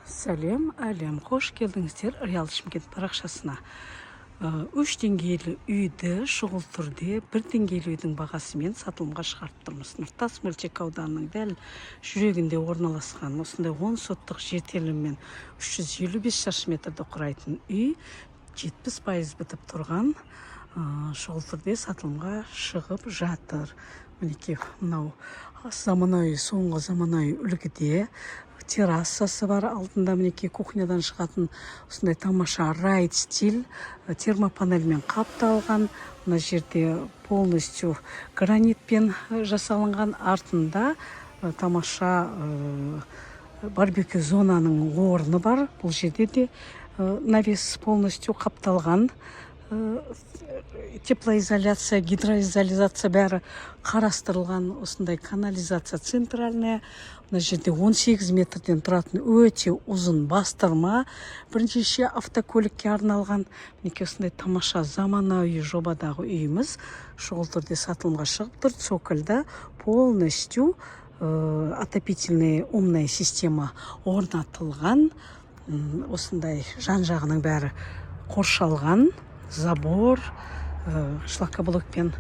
Сәлем, әлем, қош келдіңіздер Реал Шымкент парақшасына. 3 деңгейлі үйді шұғыл түрде 1 деңгейлі үйдің бағасымен сатылымға шығарып тұрмыз. Нұртас Мөлтек ауданының дәл жүрегінде орналасқан осындай 10 соттық жер телімімен 355 шаршы метрді құрайтын үй 70% бітіп тұрған, шұғыл түрде сатылымға шығып жатыр. Мінекей мынау заманауи, соңғы заманауи үлгіде террасасы бар, алдында мінекей кухнядан шығатын осындай тамаша райт стиль термопанельмен қапталған. Мына жерде полностью гранитпен жасалынған, артында тамаша барбекю зонаның орны бар. Бұл жерде де навес полностью қапталған. Теплоизоляция, гидроизоляция бәрі қарастырылған. Осындай канализация центральная. Мына жерде 18 метрден тұратын өте ұзын бастырма, бірнеше автокөлікке арналған. Мінекей осындай тамаша заманауи жобадағы үйіміз шұғыл түрде сатылымға шығып тұр. Цокольда полностью отопительная умная система орнатылған. Осындай жан-жағының бәрі қоршалған. Забор, шлакоблокпен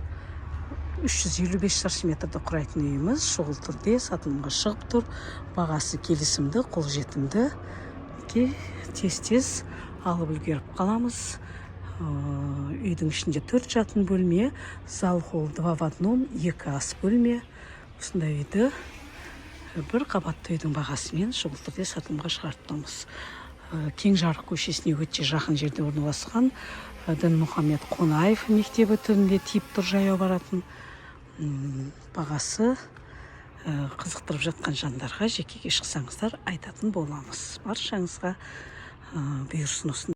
355 шаршы метрді құрайтын үйіміз шұғыл түрде сатылымға шығып тұр. Бағасы келісімді, қолжетімді. Тез-тез алып үлгеріп қаламыз. Үйдің ішінде 4 жатын бөлме, зал, холл 2 в 1, 2 ас бөлме. Осындай үйді бір қабатты үйдің бағасымен шұғыл түрде сатылымға шығарып тұрмыз. Кеңжарық көшесіне өте жақын жерде орналасқан. Дінмұхаммед Қонаев мектебі түрінде тиіп тұр, жаяу баратын. Бағасы қызықтырып жатқан жандарға жекеге шықсаңыздар айтатын боламыз. Баршаңызға бұйырсын осындай.